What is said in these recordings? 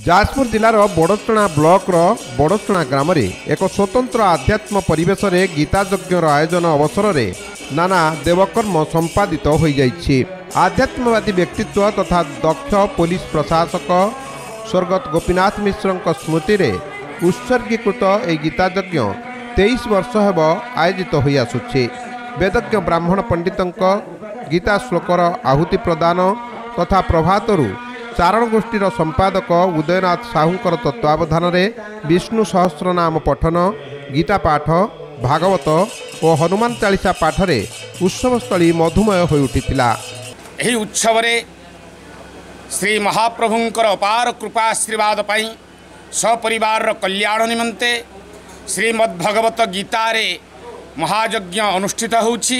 Jajpur जिलार Badachana block Badachana ग्राम एक स्वतंत्र आध्यात्म परिवेश रे गीतायज्ञ आयोजन अवसर में नाना देवकर्म संपादित हो जाइछि। आध्यात्मवादी व्यक्तित्व तथा दक्ष पुलिस प्रशासक स्वर्गत गोपीनाथ मिश्र स्मृति रे उत्सर्गीकृत ए गीतायज्ञ 23 वर्ष हेब आयोजित हो आसुछि। वेदज्ञ ब्राह्मण पंडितंक गीता श्लोकर आहुति प्रदान तथा प्रभातरू चारण गोष्ठीर संपादक उदयनाथ साहूंकर तत्वावधान में विष्णु सहस्रनाम पठन गीता पाठ भागवत और हनुमान चालीसा पाठ रे उत्सवस्थली मधुमय हो उठिथिला। एही उत्सव रे श्री महाप्रभुंकर अपार कृपा आशीर्वाद पाई सपरिवार कल्याण निमंते श्रीमद्भगवत गीता रे महायज्ञ अनुष्ठित होउछि।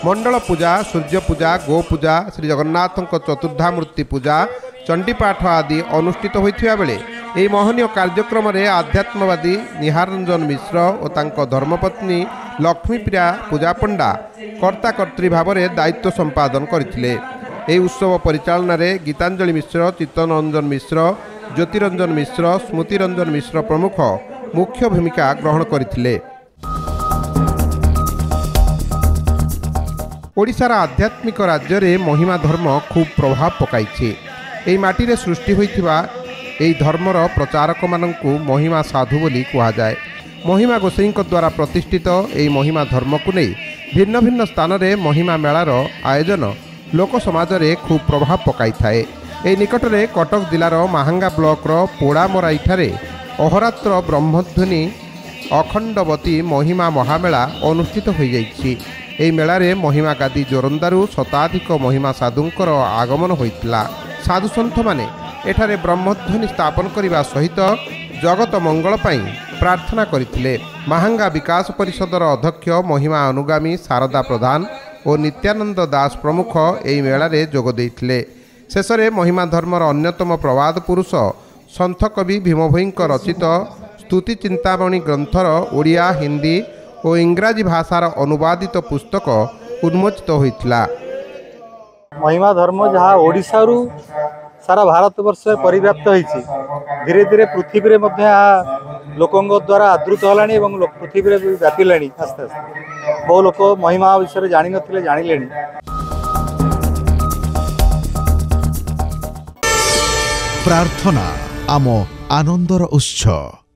मंडल पूजा सूर्य पूजा गो पूजा श्री जगन्नाथ चतुर्धामूर्ति पूजा चंडीपाठ आदि अनुष्ठित होइथिबा बेले एही महनीय कार्यक्रम रे आध्यात्मवादी निहार रंजन मिश्र और तांको धर्मपत्नी लक्ष्मीप्रिया पूजा पंडा कर्ता कर्त्री भाव में दायित्व संपादन करथिले। एही उत्सव परिचालन रे गीतांजलि मिश्र चित्तन रंजन मिश्र ज्योतिरंजन मिश्र स्मृति रंजन मिश्र प्रमुख मुख्य भूमिका ग्रहण करथिले। ओडिशार आध्यात्मिक राज्य रे महिमा धर्म खूब प्रभाव पकाइछे। एही माटी रे सृष्टि होइथिबा एही धर्मर प्रचारक माननकु महिमा साधु बोली कहा जाए। महिमा गोसाई द्वारा प्रतिष्ठित एही महिमा धर्म को नहीं भिन्न भिन्न स्थान रे महिमा मेलार आयोजन लोक समाज रे खूब प्रभाव पकाई थाए। एही निकट रे कटक जिलार माहांगा ब्लॉक पोड़ामराई ठारे अहोरात्र ब्रह्मध्वनि अखंडवती महिमा महामेला अनुष्ठित हो जाइछि। एही मेलारे महिमा गादी जोरंदारू शताधिक महिमा साधुंकर आगमन होइतिला। साधु सन्थ माने एठारे ब्रह्मध्वनि स्थापन करने सहित जगत मंगल पाई प्रार्थना करथिले। माहांगा विकास परिषदर अध्यक्ष महिमा अनुगामी शारदा प्रधान और नित्यानंद दास प्रमुख एही मेलारे जोग देइथिले। शेषरे महिमा धर्मर अन्यतम प्रवाद पुरुष सन्थ कवि भीमभोईंक रचित स्तुति चिंतामणि ग्रंथर ओडिया हिंदी और इंग्राजी भाषार अनुवादित पुस्तक उन्मोचित होइथिला। महिमा धर्म जहाँ ओडिशा रु सारा भारत वर्ष परिव्याप्त होइछि धीरे धीरे पृथ्वी रे मध्य लोकंग द्वारा आदृत हलानी एवं पृथ्वी रे व्यापिलानी। आस्ते आस्ते बहु लोक महिमा विषय जानि नथिले जानिलेनी। प्रार्थना आम आनंदर उत्सव।